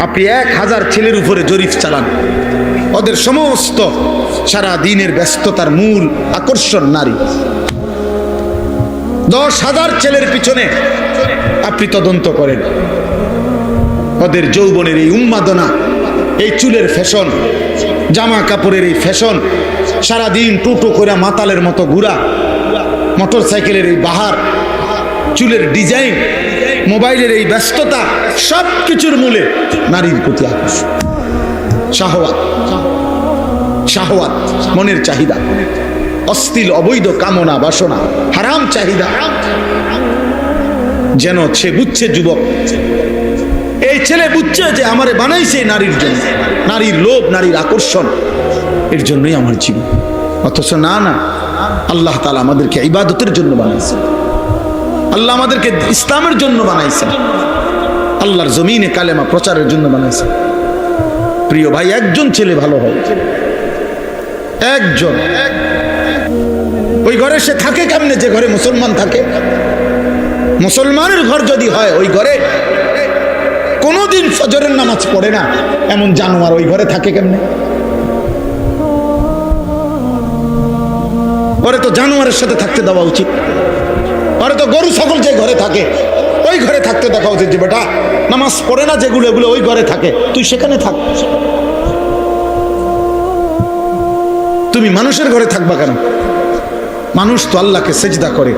আপনি 1000 ছেলের উপরে জরিপ চালান, ওদের সমস্ত সারা দিনের ব্যস্ততার মূল আকর্ষণ নারী। 10,000 ছেলের পিছনে আপনি তদন্ত করেন, ওদের যৌবনের এই উন্মাদনা, এই চুলের ফ্যাশন, জামা কাপড়ের এই ফ্যাশন, সারাদিন টোটো করে মাতালের মতো ঘুরা, মোটর সাইকেলের এই বাহার, চুলের ডিজাইন, মোবাইলের এই ব্যস্ততা, সব কিছুর মূলে নারীর প্রতি আকর্ষণ, শাহওয়াত, শাহওয়াত, মনের চাহিদা, অশ্লীল অবৈধ কামনা বাসনা, হারাম চাহিদা। যেন সে বুঝছে, যুবক এই ছেলে বুঝছে যে আমারে বানাইছে নারীর জন্য, নারীর লোভ, নারীর আকর্ষণ, এর জন্যই আমার জীবন। অথচ না না, আল্লাহ তাআলা আমাদেরকে ইবাদতের জন্য বানাইছে, আল্লাহ আমাদেরকে ইসলামের জন্য বানাইছে, আল্লাহর জমিনে কালেমা প্রচারের জন্য বানাইছে। প্রিয় ভাই, একজন ছেলে ভালো হয়, একজন। ওই ঘরে সে থাকে কেমনে যে ঘরে মুসলমান থাকে? মুসলমানের ঘর যদি হয়, ওই ঘরে কোনোদিন ফজরের নামাজ পড়ে না এমন জানোয়ার ওই ঘরে থাকে কেমনে? ওরে তো জানোয়ারের সাথে থাকতে দেওয়া উচিত, ওরে তো গরু ছাগল যে ঘরে থাকে ওই ঘরে থাকতে দেখা উচিত। যে বেটা নামাজ পড়ে না যেগুলো, এগুলো ওই ঘরে থাকে, তুই সেখানে থাক। তুমি মানুষের ঘরে থাকবা কেন? মানুষ তো আল্লাহকে সেজদা করে,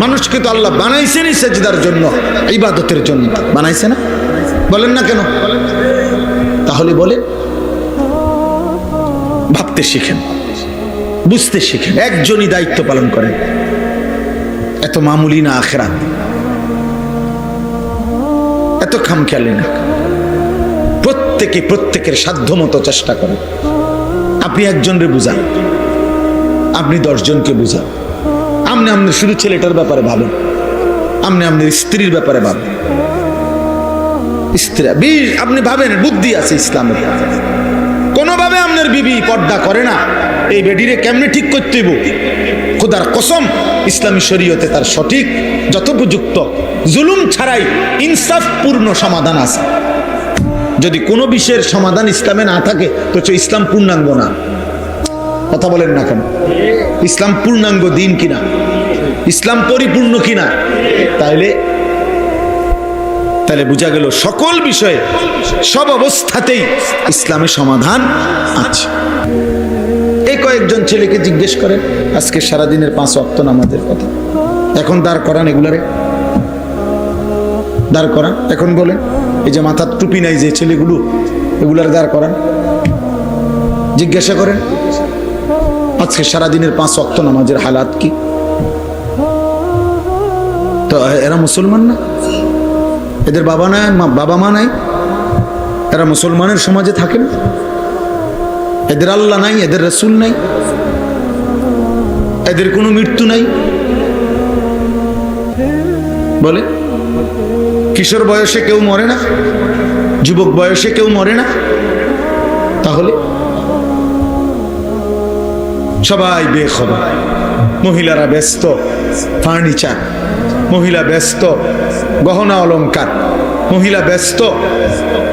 মানুষকে তো আল্লাহ বানাইছেনই সেজদার জন্য, ইবাদতের জন্য বানাইছে না? বলেন না কেন? তাহলে বলে ভাবতে শিখেন, বুঝতে শিখেন, একজনই দায়িত্ব পালন করেন। এত মামুলি না আখিরাত, এত খামখেয়ালি না। প্রত্যেকে প্রত্যেকের সাধ্যমতো চেষ্টা করেন। আপনি একজনরে বুঝান, আপনি 10 জনকে বুঝান। আপনি আপনার শুধু ছেলেটার ব্যাপারে ভাবেন, আপনি আপনার স্ত্রীর ব্যাপারে ভাবেন। স্ত্রী আপনি ভাবেন বুদ্ধি আছে ইসলামের, কোনোভাবে আপনার বিবি পর্দা করে না, এই বেডিরে কেমনে ঠিক করতে হইব? খোদার কসম, ইসলামী শরীয়তে তার সঠিক যথোপযুক্ত জুলুম ছাড়াই ইনসাফপূর্ণ সমাধান আছে। যদি কোনো বিষয়ের সমাধান ইসলামে না থাকে তো ইসলাম পূর্ণাঙ্গ না। কথা বলেন না কেন? ইসলাম পূর্ণাঙ্গ দিন কিনা, ইসলাম পরিপূর্ণ কিনা? তাহলে বোঝা গেল সকল বিষয়ে, সব অবস্থাতেই ইসলামের সমাধান আছে। এই কয়েকজন ছেলেকে জিজ্ঞেস করেন আজকে সারাদিনের 5 ওয়াক্ত নামাজের কথা, এখন দাঁড় করান, এগুলারে দাঁড় করান। এখন বলেন, এই যে মাথার টুপি নাই যে ছেলেগুলো, এগুলার দাঁড় করান, জিজ্ঞাসা করেন আজকে সারাদিনের 5 ওয়াক্ত নামাজের হালাত কি? তো এরা মুসলমান না? এদের বাবা নাই, বাবা মা নাই, এরা মুসলমানের সমাজে থাকে না? এদের আল্লাহ নাই, এদের রাসূল নাই, এদের কোনো মৃত্যু নাই? বলে কিশোর বয়সে কেউ মরে না, যুবক বয়সে কেউ মরে না? তাহলে সবাই বেখবর। মহিলারা ব্যস্ত ফার্নিচার, মহিলা ব্যস্ত গহনা অলংকার, মহিলা ব্যস্ত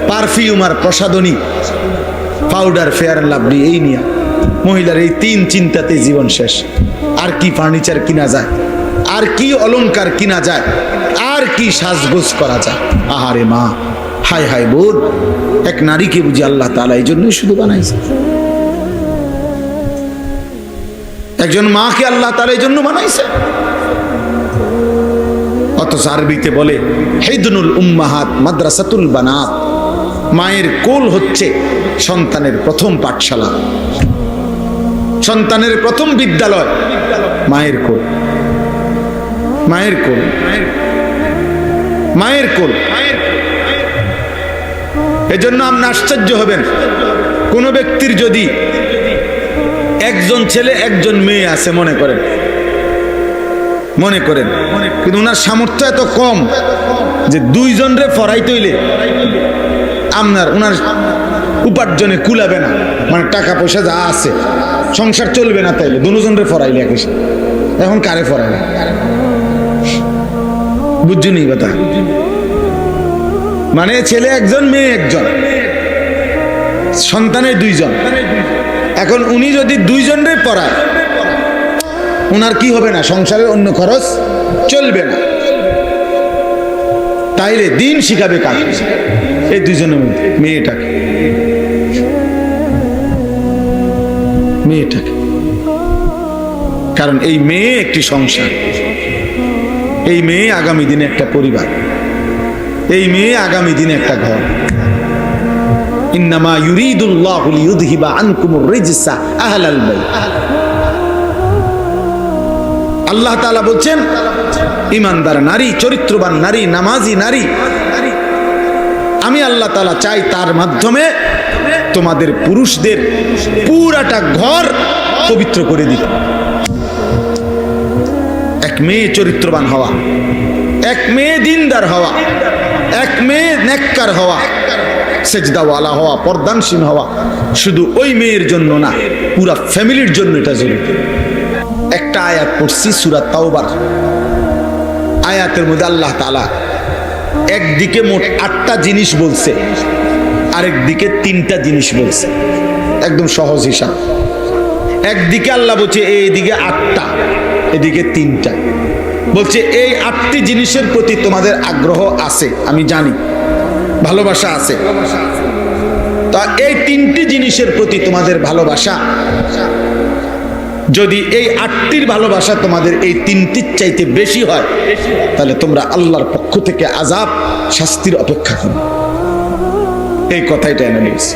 পারফিউম আর প্রসাধনী, পাউডার, ফেয়ার অ্যান্ড লাভলি, এই নিয়ে মহিলার এই 3 চিন্তাতে জীবন শেষ। আর কি ফার্নিচার কিনা যায়, আর কি অলংকার কিনা যায়, আর কি সাজগোজ করা যায়? আহারে মা, হায় হায় বোন, এক নারীকে বুঝি আল্লাহ তাআলা এই জন্যই শুধু বানাইছে। একজন মাকে আল্লাহ তাআলা এই জন্য বানাইছে। অথচ আরবিতে বলে হিদনুল উম্মাহাত মাদ্রাসাতুল বানাত, মায়ের কোল হচ্ছে সন্তানের প্রথম পাঠশালা, সন্তানের প্রথম বিদ্যালয় মায়ের কোল, মায়ের কোল, মায়ের কোল। এজন্য আপনি আশ্চর্য হবেন, কোন ব্যক্তির যদি একজন ছেলে একজন মেয়ে আছে মনে করেন, কিন্তু ওনার সামর্থ্য এত কম যে 2 জনরে পড়াইতে হইলে ওনার উপার্জনে কুলাবে না, মানে টাকা পয়সা যা আছে সংসার চলবে না, তাইলে 2 জনরে পড়াইলে একই। এখন কারে পড়াবে? বুঝছুনি কথা? মানে ছেলে একজন মেয়ে একজন, সন্তানের দুইজন। এখন উনি যদি দুইজনরে পড়ায়, ওনার কি হবে না? সংসারের অন্য খরচ চলবে না। তাইলে দিন শিখাবে কাকে? এই দুইজনের মধ্যে মেয়েটাকে। কারণ এই মেয়ে একটি সংসার, এই মেয়ে আগামী দিনে একটা পরিবার, এই মেয়ে আগামী দিনে একটা ঘর। ইন্নামা ইউরিদুল্লাহু লিইউযহিবা আনকুমুর রিজসা আহলাল বাইত। আল্লাহ তাআলা বলছেন, ঈমানদার নারী, চরিত্রবান নারী, নামাজি নারী, আমি আল্লাহ তাআলা চাই তার মাধ্যমে তোমাদের পুরুষদের পুরাটা ঘর পবিত্র করে দিতে। এক মেয়ে চরিত্রবান হওয়া, এক মেয়ে দিনদার হওয়া, এক মেয়ে নেককার হওয়া, সেজদাওয়ালা হওয়া, পর্দানশীল হওয়া, শুধু ওই মেয়ের জন্য না, পুরা ফ্যামিলির জন্য এটা জরুরি। একটা আয়াত পড়ছি সূরা তাওবার, আয়াতের মধ্যে আল্লাহ তাআলা একদিকে মোট 8টা জিনিস বলছে, আরেক দিকে 3টা জিনিস বলছে। একদম সহজ হিসাব। একদিকে আল্লাহ বলছে এইদিকে 8টা, এদিকে 3টা। বলছে এই 8টি জিনিসের প্রতি তোমাদের আগ্রহ আছে, আমি জানি, ভালোবাসা আছে। তা এই 3টি জিনিসের প্রতি তোমাদের ভালোবাসা, যদি এই 8টির ভালোবাসা তোমাদের এই 3টির চাইতে বেশি হয়, তাহলে তোমরা আল্লাহর পক্ষ থেকে আযাব, শাস্তির অপেক্ষা করো। এই কথাইটা এনে নিয়েছি,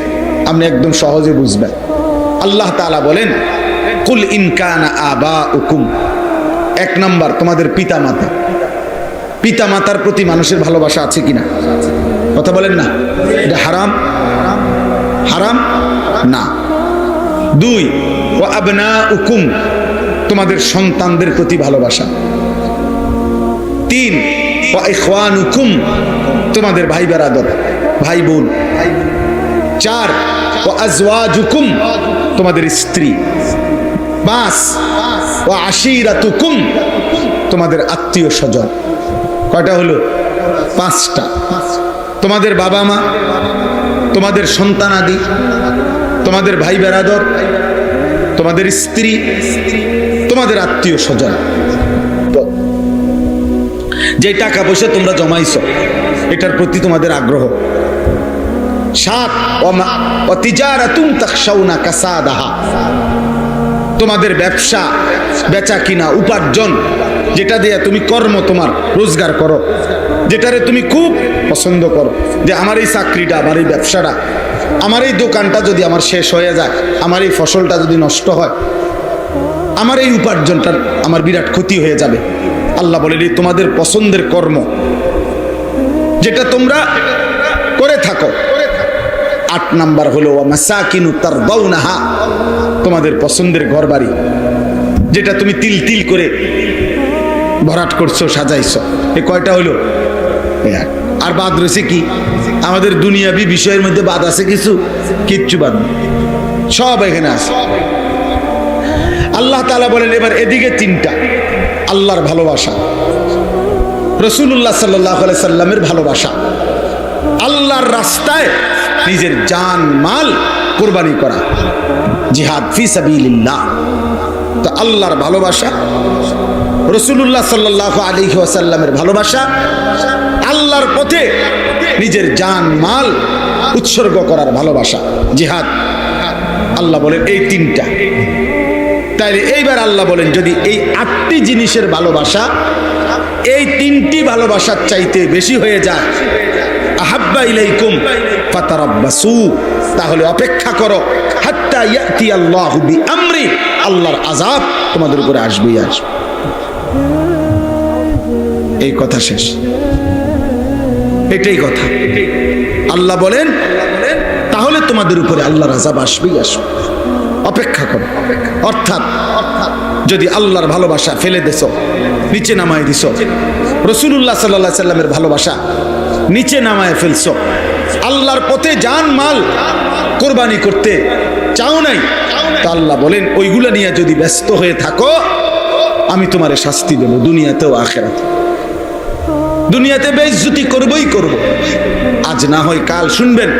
আপনি একদম সহজে বুঝবেন। আল্লাহ তাআলা বলেন, কুল ইন কানা আবাউকুম, 1 নাম্বার তোমাদের পিতা মাতা। পিতা মাতার প্রতি মানুষের ভালোবাসা আছে কিনা? কথা বলেন না। এটা হারাম? হারাম না। 2, ওয়া আবনাউকুম, তোমাদের সন্তানদের প্রতি ভালোবাসা। 3, ওয়া ইখওয়ানুকুম, তোমাদের ভাই বেরাদর, ভাই বোন। 4, ওয়া আজওয়াজুকুম, তোমাদের স্ত্রী। 5, ওয়া আশিরাতুকুম, তোমাদের আত্মীয় স্বজন। কয়টা হলো? 5টা। তোমাদের বাবা মা, তোমাদের সন্তানাদি, তোমাদের ভাই বেরাদর, তোমাদের স্ত্রী, তোমাদের আত্মীয় স্বজন। যে টাকা পয়সা তোমরা জমাইছো, এটার প্রতি তোমাদের আগ্রহ। 7, ওয়া তিজারাতুন তাখশাউনা কাসাদাহা, তোমাদের ব্যবসা, বেচা কিনা, উপার্জন, যেটা দিয়ে তুমি কর্ম, তোমার রোজগার করো, যেটারে তুমি খুব পছন্দ করো, যে আমার এই চাকরিটা, আমার এই ব্যবসাটা, আমার এই দোকানটা যদি আমার শেষ হয়ে যায়, আমার এই ফসলটা যদি নষ্ট হয়, আমার এই উপার্জনটার আমার বিরাট ক্ষতি হয়ে যাবে। আল্লাহ বলেন, এই তোমাদের পছন্দের কর্ম, যেটা তোমরা করে থাকো। 8 নাম্বার হলো ওয়া মাসাকিনু তারদাউনাহা, তোমাদের পছন্দের ঘর বাড়ি, যেটা তুমি তিল তিল করে ভরাট করছো, সাজাইছো। এই কয়টা হলো? আর বাদ রয়েছে কি? আমাদের দুনিয়াবি বিষয়ের মধ্যে বাদ আছে কিছু? কিচ্ছু বাদ নেই, সব এখানে আছে। আল্লাহ তাআলা বলেন, এবার এদিকে 3টা, আল্লাহর ভালোবাসা, রাসূলুল্লাহ সাল্লাল্লাহু আলাইহি সাল্লামের ভালোবাসা, আল্লাহর রাস্তায় নিজের জান মাল কুরবানি করা, জিহাদ ফি সাবিলিল্লাহ। তো আল্লাহর ভালোবাসা, রাসূলুল্লাহ সাল্লাল্লাহু আলাইহি ওয়াসাল্লামের ভালোবাসা, আল্লাহর পথে নিজের জান মাল উৎসর্গ করার ভালোবাসা, জিহাদ। আল্লাহ বলেন এই 3টা। তাইলে এইবার আল্লাহ বলেন, যদি এই 8টি জিনিসের ভালোবাসা এই 3টি ভালোবাসার চাইতে বেশি হয়ে যায়, আহাব্বা ইলাইকুম ফাতারাব্বাসু, তাহলে অপেক্ষা করো, হাত্তা ইয়াতি আল্লাহু বিআমরি, আল্লাহর আযাব তোমাদের উপরে আসবেই আসবে। এই কথা শেষ, এটাই কথা। আল্লাহ বলেন, তাহলে তোমাদের উপরে আল্লাহর আযাব আসবেই আসবে, অপেক্ষা করো। অর্থাৎ যদি আল্লাহর ভালোবাসা ফেলে দিছো, নিচে নামায় দিছো, রাসূলুল্লাহ সাল্লাল্লাহু আলাইহি সাল্লামের ভালোবাসা নিচে নামায় ফেলছো, আল্লাহর পথে জান মাল কোরবানি করতে চাও নাই, তা আল্লাহ বলেন ওইগুলা নিয়ে যদি ব্যস্ত হয়ে থাকো, আমি তোমারে শাস্তি দেব, দুনিয়াতেও আখিরাতে। দুনিয়াতে বেইজ্জতি করবই করব, আজ না হয় কাল শুনবেন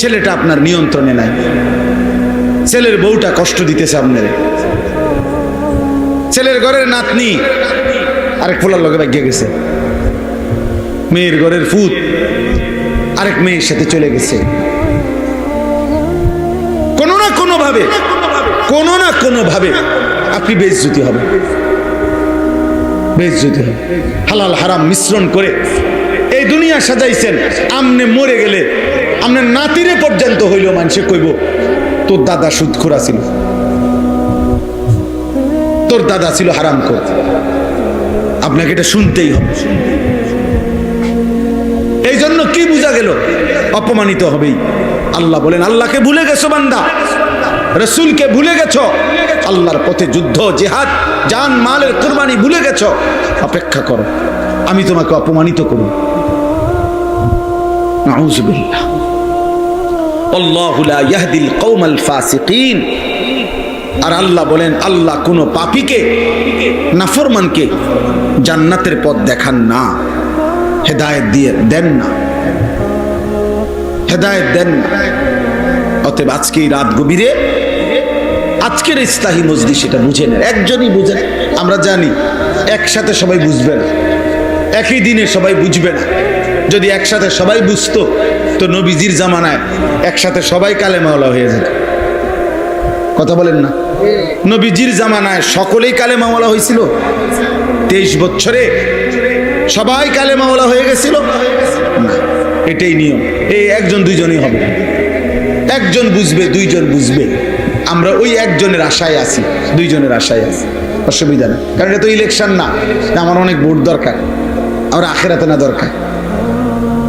ছেলেটা আপনার নিয়ন্ত্রণে নাই, ছেলের বউটা কষ্ট দিতেছে আপনার, ছেলের ঘরের নাতনি আরেক ফোলার লগে ভাগিয়ে গেছে, মেয়ের ঘরের ফুত আরেক মেয়ের সাথে চলে গেছে। কোনো না কোনো ভাবে আপনি বেইজ্জতি হবে, বেইজ্জতি হবে। হালাল হারাম মিশ্রণ করে এই দুনিয়া সাজাইছেন, আমনে মরে গেলে আপনার নাতিরে পর্যন্ত হইল মানুষে কইব তোর দাদা সুদখোর ছিল, তোর দাদা ছিল হারামখোর। আপনাকে এটা শুনতেই হবে। এই জন্য কি বোঝা গেল? অপমানিত হবেই। আল্লাহ বলেন, আল্লাহকে ভুলে গেছো বান্দা, রসুলকে ভুলে গেছো, আল্লাহর পথে যুদ্ধ জিহাদ জান মালের কুরবানি ভুলে গেছো। অপেক্ষা করো, আমি তোমাকে অপমানিত করব। নাউযুবিল্লাহ। আল্লাহু লা ইয়াহদিল কওমাল ফাসিকিন। আর আল্লাহ বলেন, আল্লাহ কোন পাপীকে নাফরমানকে জান্নাতের পথ দেখান না, হেদায়েত দিয়ে দেন না, হেদায়েত দেন না। অতএব আজকে এই রাত গভীরে আজকের ইসলাহি মজলিস সেটা বুঝে নেন, একজনই বুঝেন। আমরা জানি একসাথে সবাই বুঝবে না, একই দিনে সবাই বুঝবে না। যদি একসাথে সবাই বুঝতো তো নবীজির জামানায় একসাথে সবাই কালেমাওয়ালা হয়ে যেত। কথা বলেন না? নবীজির জামানায় সকলেই কালেমাওয়ালা হয়েছিল। 23 বছরে সবাই কালেমাওয়ালা হয়ে গেছিল না, এটাই নিয়ম। এই একজন দুইজনই হবে, একজন বুঝবে দুইজন বুঝবে। আমরা ওই একজনের আশায় আছি, দুইজনের আশায় আছি, অসুবিধা না। কারণ এটা তো ইলেকশন না, আমার অনেক ভোট দরকার, আমার আখেরাতে না দরকার।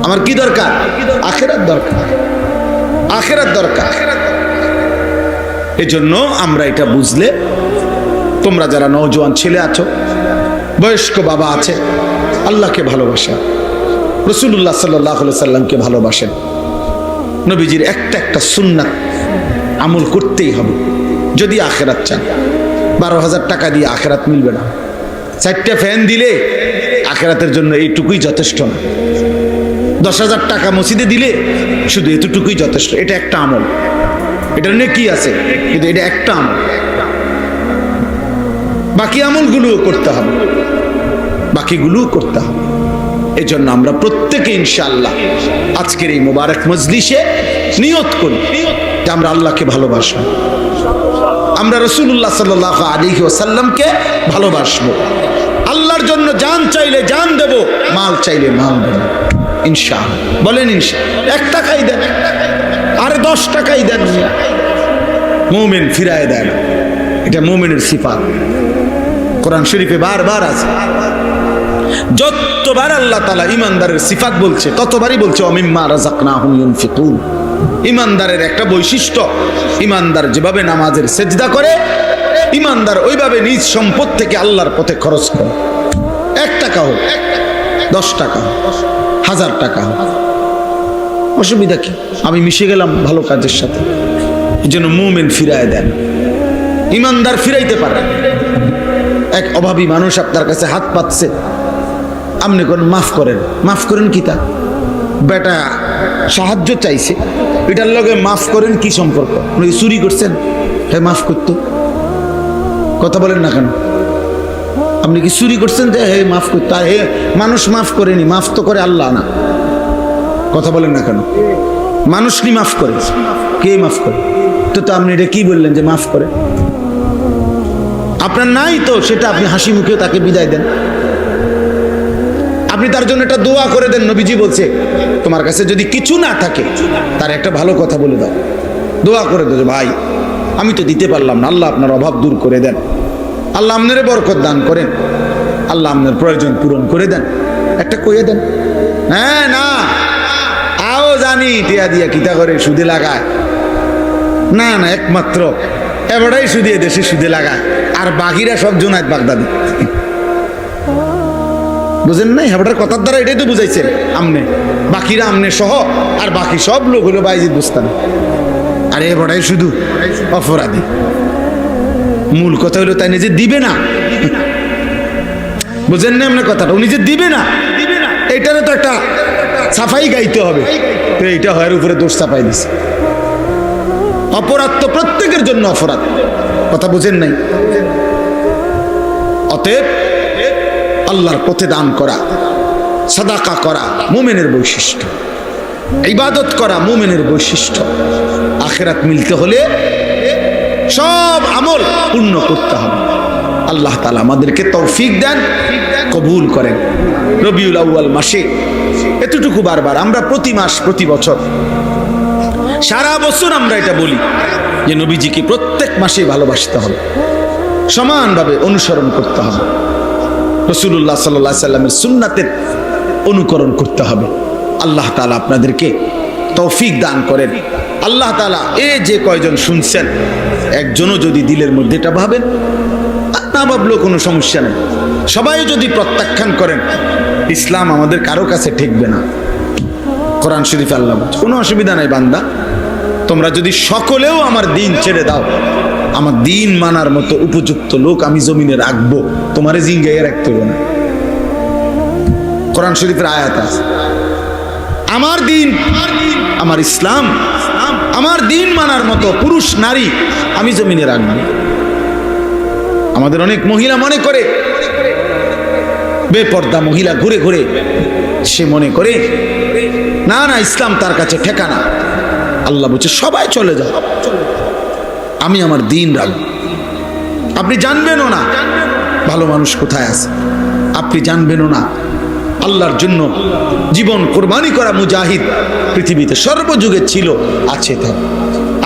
আমার কি দরকার? আখেরাত দরকার, আখেরাত দরকার। এই জন্য আমরা এটা বুঝলে, তোমরা যারা নওজোয়ান ছেলে আছো, বয়স্ক বাবা আছে, আল্লাহকে ভালোবাসা, রাসূলুল্লাহ সাল্লাল্লাহু আলাইহি সাল্লামকে ভালোবাসেন, নবীজির একটা একটা সুন্নাত আমল করতেই হবে যদি আখেরাত চান। 12,000 টাকা দিয়ে আখেরাত মিলবে না, 4টা ফ্যান দিলে আখেরাতের জন্য এইটুকুই যথেষ্ট না। 10,000 টাকা মসজিদে দিলে শুধু এতটুকুই যথেষ্ট। এটা একটা আমল, এটা নিয়ে কি আছে, কিন্তু এটা একটা আমল। বাকি আমলগুলোও করতে হবে, বাকিগুলোও করতে হবে। এই জন্য আমরা প্রত্যেকে ইনশাআল্লাহ আজকের এই মোবারক মজলিসে নিয়ত করি যে আমরা আল্লাহকে ভালোবাসবো, আমরা রাসূলুল্লাহ সাল্লাল্লাহু আলাইহি ওয়াসাল্লামকে ভালোবাসবো, আল্লাহর জন্য জান চাইলে জান দেব, মাল চাইলে মাল দেব ইনশাআল্লাহ। বলেন ইনশাআল্লাহ। 1 টাকাই দেন, আরে 10 টাকাই দেন, মুমিন ফিরায় দেয় না। এটা মুমিনের সিফাত, কোরআন শরীফে বারবার আছে। যতবার আল্লাহ তাআলা ইমানদারের সিফাত বলছে ততবারই বলছে ওমিম্মা রাযাকনাহুম ইউনফিকুন। ইমানদারের একটা বৈশিষ্ট্য, ইমানদার যেভাবে নামাজের সেজদা করে, ইমানদার ওইভাবে নিজ সম্পদ থেকে আল্লাহর পথে খরচ করে। 1 টাকা হোক, 10 টাকা হোক, 1000 টাকা হোক, অসুবিধা কি? আমি মিশে গেলাম ভালো কাজের সাথে। এই জন্য মুমিন ফিরায় দেন, ইমানদার ফিরাইতে পারে। এক অভাবী মানুষ আপনার কাছে হাত পাতছে, আপনি কোন মাফ করেন, মাফ করেন কি? তা বেটা সাহায্য চাইছে, এটার লগে মাফ করেন কি সম্পর্ক? আপনি চুরি করছেন, হ্যাঁ মাফ করতো। কথা বলেন না কেন? আপনি কি চুরি করছেন যে হে মাফ করতো? আর হে মানুষ মাফ করেনি, মাফ তো করে আল্লাহ না। কথা বলেন না কেন? মানুষ কি মাফ করে? কে মাফ করে? তো আপনি এটা কি বললেন যে মাফ করে? আপনার নাই তো সেটা আপনি হাসি মুখে তাকে বিদায় দেন, আপনি তার জন্য একটা দোয়া করে দেন। নবীজি বলছে তোমার কাছে যদি কিছু না থাকে তার একটা ভালো কথা বলে দাও, দোয়া করে দেবে, ভাই আমি তো দিতে পারলাম না, আল্লাহ আপনার অভাব দূর করে দেন, আল্লাহ আপনার বরকত দান করেন, আল্লাহ আপনার প্রয়োজন পূরণ করে দেন, একটা কইয়ে দেন। হ্যাঁ না আও জানি টিয়া দিয়া কিতা করে সুদে লাগায়, না না একমাত্র এবারটাই সুদে দেশে সুদে লাগায়, আর বাকিরা সব জোনায়েত বাগদাদি। বুঝেন নাই? হেবাটার কথার দ্বারা এটাই তো বুঝাইছেন আমনে, বাকিরা আমনে সহ, আর বাকি সব লোক হলো বাইজিদ বুস্তান। আর এবারটাই শুধু অপরাধী। মূল কথা হলো তাই নিজে দিবে না। বুঝেন না আপনার কথাটা? উনি যে দিবে না, এটারও তো একটা সাফাই গাইতে হবে, তো এইটা হয়ের উপরে দোষ চাপাই দিছে। অপরাধ তো প্রত্যেকের জন্য অপরাধ, কথা বুঝেন নাই? অতএব আল্লাহর পথে দান করা, সাদাকা করা মুমিনের বৈশিষ্ট্য, ইবাদত করা মুমিনের বৈশিষ্ট্য। আখিরাত মিলতে হলে সব আমল পূর্ণ করতে হবে। আল্লাহ তাআলা আমাদেরকে তৌফিক দেন, কবুল করেন। রবিউল আউয়াল মাসে এতটুকু বারবার আমরা প্রতি মাস প্রতি বছর সারা বছর আমরা এটা বলি যে নবীজিকে প্রত্যেক মাসে ভালোবাসতে হবে, সমানভাবে অনুসরণ করতে হবে, রাসূলুল্লাহ সাল্লাল্লাহু আলাইহি সাল্লামের সুন্নাতের অনুকরণ করতে হবে। আল্লাহ তাআলা আপনাদেরকে তৌফিক দান করেন। আল্লাহ তাআলা এই যে কয়জন শুনছেন, একজনও যদি দিলের মধ্যে এটা ভাবেন, না ভাবলেও কোনো সমস্যা নেই, সবাই যদি প্রত্যাখ্যান করেন, ইসলাম আমাদের কারো কাছে ঠেকবে না। কোরআন শরীফ আল্লাহ বলছে, কোনো অসুবিধা নাই বান্দা, তোমরা যদি সকলেও আমার দিন ছেড়ে দাও, আমার দিন মানার মতো উপযুক্ত লোক আমি জমিনে রাখবো, তোমারে জিঙ্গাইয়ে রাখতে হবে না। কোরআন শরীফের আয়াত আছে, আমার দিন, আমার ইসলাম, আমার দিন মানার মতো পুরুষ নারী আমি জমিনে রাখবো। আমাদের অনেক মহিলা মনে করে, বেপর্দা মহিলা ঘুরে ঘুরে সে মনে করে না না ইসলাম তার কাছে ঠেকানা। আল্লাহ বলছে সবাই চলে যাও, আমি আমার দিন রাখব। আপনি জানবেনও না ভালো মানুষ কোথায় আছে, আপনি জানবেনও না আল্লাহর জন্য জীবন কোরবানি করা মুজাহিদ পৃথিবীতে সর্বযুগে ছিল, আছে। তাই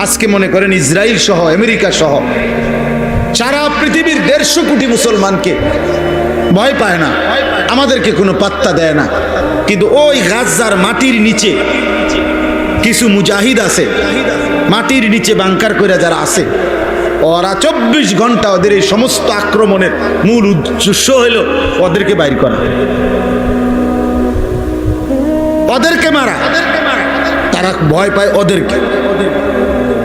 আজকে মনে করেন ইসরায়েল সহ আমেরিকা সহ সারা পৃথিবীর 150 কোটি মুসলমানকে ভয় পায় না, আমাদেরকে কোনো পাত্তা দেয় না, কিন্তু ওই গাজার মাটির নিচে কিছু মুজাহিদ আছে, মাটির নিচে বাংকার করে যারা আছে, ওরা 24 ঘন্টা ওদের এই সমস্ত আক্রমণের মূল উদ্দেশ্য হলো ওদেরকে বাইর করা, ওদেরকে মারা। তারা ভয় পায় ওদেরকে,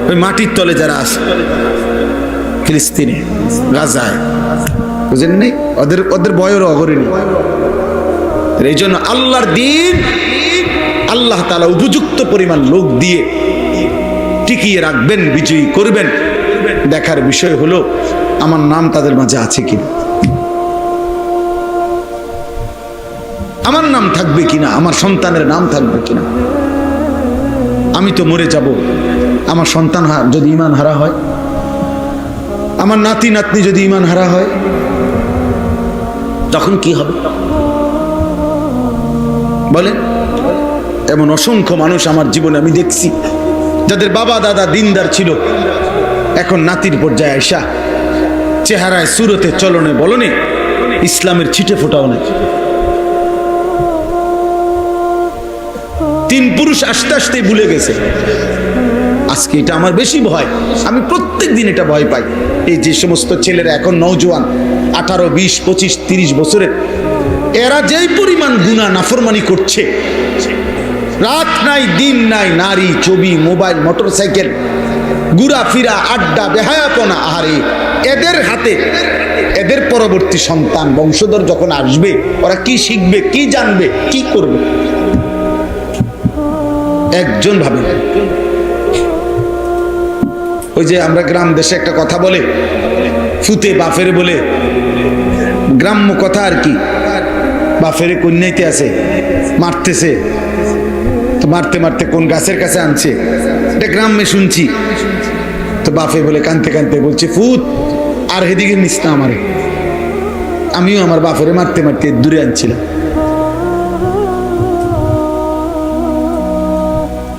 ওই মাটির তলে যারা আছে ফিলিস্তিনে, গাজায়, বুঝেন নেই, ওদের ভয়েরও অগরিনী। এই জন্য আল্লাহর দিন আল্লাহ তাআলা উপযুক্ত পরিমাণ লোক দিয়ে টিকিয়ে রাখবেন, বিজয়ী করবেন। দেখার বিষয় হলো আমার নাম তাদের মাঝে আছে কিনা, আমার নাম থাকবে কিনা, আমার সন্তানের নাম থাকবে কিনা। আমি তো মরে যাব, আমার সন্তান যদি ঈমান হারা হয়, আমার নাতি নাতনি যদি ঈমান হারা হয়, তখন কি হবে বলেন? এমন অসংখ্য মানুষ আমার জীবনে আমি দেখছি, যাদের বাবা দাদা দিনদার ছিল, এখন নাতির পর্যায়ে আইসা চেহারায়, সুরতে, চলনে, বলনে ইসলামের ছিটে ফোটাও নাই। 3 পুরুষ আস্তে আস্তে ভুলে গেছে। আজকে এটা আমার বেশি ভয়, আমি প্রত্যেক দিন এটা ভয় পাই। এই যে সমস্ত ছেলেরা এখন নওজোয়ান 18, 20, 25, 30 বছরের, এরা যেই পরিমাণ গুনাহ নাফরমানি করছে, রাত নাই দিন নাই, নারী, ছবি, মোবাইল, মোটরসাইকেল, ঘুরাফিরা, আড্ডা, বেহায়াপনা। আহারে, এদের হাতে এদের পরবর্তী সন্তান বংশধর যখন আসবে, ওরা কি শিখবে, কি জানবে, কি করবে? একজন ভাবে। ওই যে আমরা গ্রাম দেশে একটা কথা বলে, ফুতে বাফের বলে, গ্রাম্য কথা আর কি, বাফেরে কন্যাইতে আছে, মারতেছে, তো মারতে মারতে কোন গাছের কাছে আনছে, এটা গ্রামে শুনছি। তো বাফে বলে কানতে কানতে বলছে, ফুত আর হেদিকে নিস না আমারে। আমিও আমার বাফেরে মারতে মারতে দূরে আনছিলাম,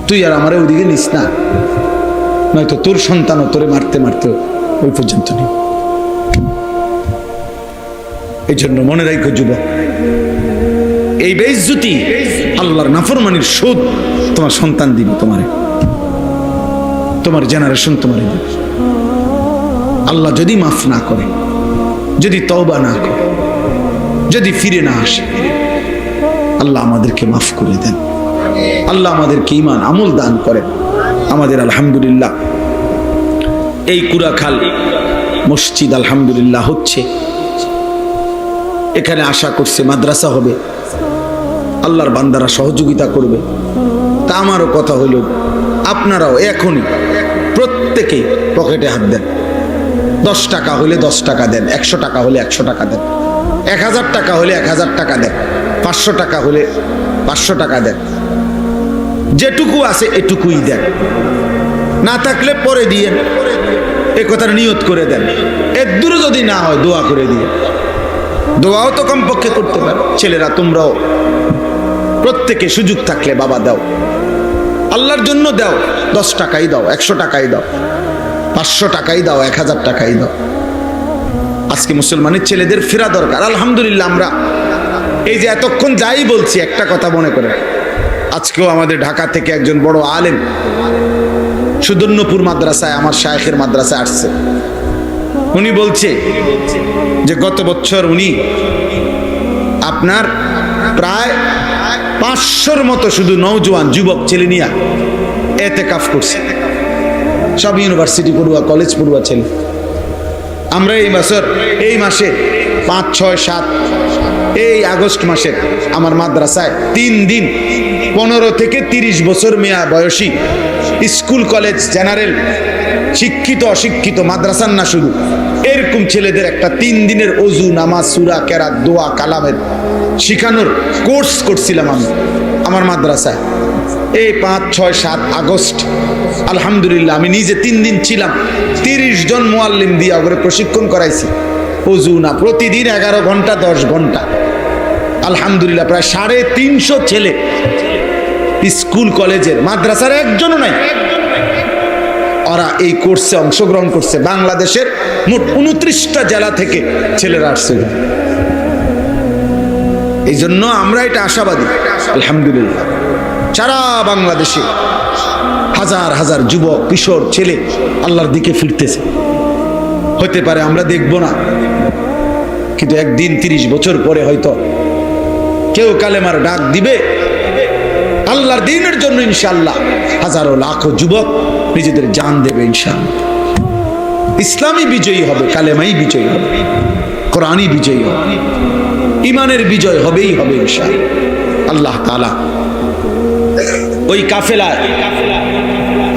তুই আর আমারে ওদিকে নিস না, নয়তো তোর সন্তানও তোরে মারতে মারতে ওই পর্যন্ত নেই। এই জন্য মনে রাখো যুবক, এই বেইজ্জতি, আল্লাহর নাফরমানির শোধ তোমার সন্তান দিবে, তোমার জেনারেশন তোমার দিবে। আল্লাহ যদি মাফ না করে, যদি তওবা না করে, যদি ফিরে না আসে, আল্লাহ আমাদেরকে মাফ করে দেন। আল্লাহ আমাদেরকে ঈমান আমল দান করেন। আমাদের আলহামদুলিল্লাহ এই কুড়াখাল মসজিদ আলহামদুলিল্লাহ হচ্ছে, এখানে আশা করছে মাদ্রাসা হবে, আল্লাহর বান্দারা সহযোগিতা করবে। তা আমারও কথা হইল, আপনারাও এখনই প্রত্যেকেই পকেটে হাত দেন। 10 টাকা হলে 10 টাকা দেন, 100 টাকা হলে 100 টাকা দেন, 1000 টাকা হলে 1000 টাকা দেন, 500 টাকা হলে 500 টাকা দেন। যেটুকু আছে এটুকুই দেন, না থাকলে পরে দিয়ে এ কথার নিয়ত করে দেন। এর দূরে যদি না হয় দোয়া করে দিয়ে, দোয়াও তো কমপক্ষে করতে পারো। ছেলেরা তোমরাও প্রত্যেকে সুযোগ থাকলে বাবা দাও, আল্লাহর জন্য দাও। 10 টাকাই দাও, 100 টাকাই দাও, 500 টাকাই দাও, 1000 টাকাই দাও। আজকে মুসলমানের ছেলেদের ফেরা দরকার। আলহামদুলিল্লাহ আমরা এই যে এতক্ষণ যাই বলছি, একটা কথা মনে করে, আজকেও আমাদের ঢাকা থেকে একজন বড় আলেম সুদর্ণপুর মাদ্রাসায়, আমার শায়েখের মাদ্রাসায় আসছে। উনি বলছে যে গত বছর উনি আপনার প্রায় 500-র মতো শুধু নওজোয়ান যুবক ছেলে নিয়ে এতেকাফ করছে, সব ইউনিভার্সিটি পড়ুয়া, কলেজ পড়ুয়া ছেলে। আমরা এই মাসে 5, 6, 7 এই আগস্ট মাসে আমার মাদ্রাসায় 3 দিন 15 থেকে 30 বছর মেয়া বয়সী স্কুল কলেজ জেনারেল শিক্ষিত অশিক্ষিত মাদ্রাসার না শুধু এরকম ছেলেদের একটা 3 দিনের ওযু, নামাজ, সূরা, কেরাত, দোয়া, কালামের শিখানোর কোর্স করছিলাম আমি আমার মাদ্রাসায়। এই 5, 6, 7 আগস্ট আলহামদুলিল্লাহ আমি নিজে 3 দিন ছিলাম। 30 জন মুআল্লিম দিয়ে ওগুলো প্রশিক্ষণ করাইছি। ওযু না, প্রতিদিন 11 ঘন্টা 10 ঘন্টা। আলহামদুলিল্লাহ প্রায় 350 ছেলে স্কুল কলেজের, মাদ্রাসার একজনও নাই, ওরা এই কোর্সে অংশগ্রহণ করছে। বাংলাদেশের মোট 29টা জেলা থেকে ছেলেরা আসছে। এই জন্য আমরা এটা আশাবাদী আলহামদুলিল্লাহ। সারা বাংলাদেশে হাজার হাজার যুবক কিশোর ছেলে আল্লাহর দিকে ফিরতেছে। হতে পারে আমরা দেখব না, কিন্তু একদিন 30 বছর পরে হয়তো কেউ কালেমার ডাক দিবে আল্লাহর দ্বীনের জন্য। ইনশাআল্লাহ হাজারো লাখো যুবক নিজেদের জান দেবে ইনশাআল্লাহ। ইসলামই বিজয়ী হবে, কালেমাই বিজয়ী হবে, কোরআনই বিজয়ী হবে, ইমানের বিজয় হবেই হবে ইনশাআল্লাহ। আল্লাহ তাআলা ওই কাফেলায়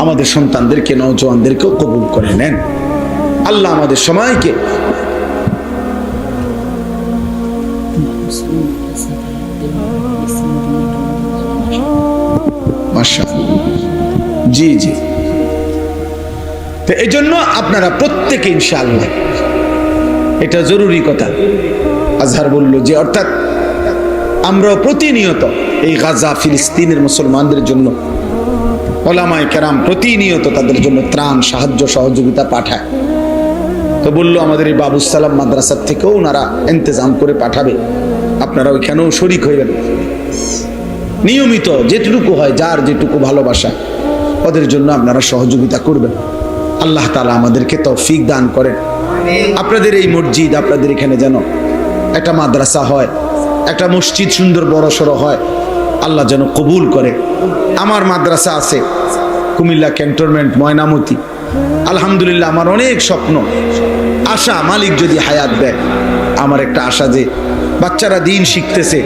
আমাদের সন্তানদেরকে, নওজোয়ানদেরকেও কবুল করে নেন। আল্লাহ আমাদের সময়কে জি জি। তো এই জন্য আপনারা প্রত্যেকে ইনশাআল্লাহ, এটা জরুরি কথা আজহার বলল যে অর্থাৎ আমরা প্রতিনিয়ত এই গাজা ফিলিস্তিনের মুসলমানদের জন্য ওলামায়ে কেরাম প্রতিনিয়ত তাদের জন্য ত্রাণ, সাহায্য, সহযোগিতা পাঠায়। তো বলল আমাদের এই বাবুস সালাম মাদ্রাসার থেকেও ওনারা ইন্তজাম করে পাঠাবে, আপনারা ওইখানেও শরীক হইবেন। নিয়মিত যেটুকু হয়, যার যেটুকু ভালোবাসা, ওদের জন্য আপনারা সহযোগিতা করবেন। আল্লাহ তাআলা আমাদেরকে তৌফিক দান করেন। আপনাদের এই মসজিদ, আপনাদের এখানে যেন একটা মাদ্রাসা হয়, একটা মসজিদ সুন্দর বড় সড়ো হয়, আল্লাহ যেন কবুল করে। আমার মাদ্রাসা আছে কুমিল্লা ক্যান্টনমেন্ট, ময়নামতি। আলহামদুলিল্লাহ আমার অনেক স্বপ্ন, আশা, মালিক যদি হায়াত দেয়, আমার একটা আশা যে বাচ্চারা দিন শিখতেছে,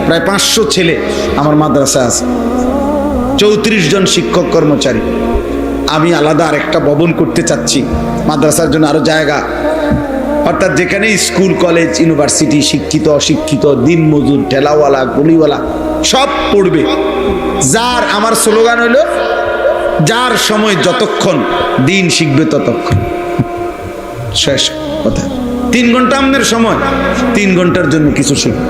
প্রায় 500 ছেলে আমার মাদ্রাসা আছে, 34 জন শিক্ষক কর্মচারী। আমি আলাদা আর একটা ভবন করতে চাচ্ছি মাদ্রাসার জন্য, আরো জায়গা, অর্থাৎ যেখানে স্কুল কলেজ ইউনিভার্সিটি শিক্ষিত অশিক্ষিত দিন মজুর ঠেলাওয়ালা গলিওয়ালা সব পড়বে। যার আমার স্লোগান হইল যার সময় যতক্ষণ দিন শিখবে ততক্ষণ। শেষ কথা। 3 ঘন্টা আমাদের সময়, 3 ঘন্টার জন্য কিছু শিখবে।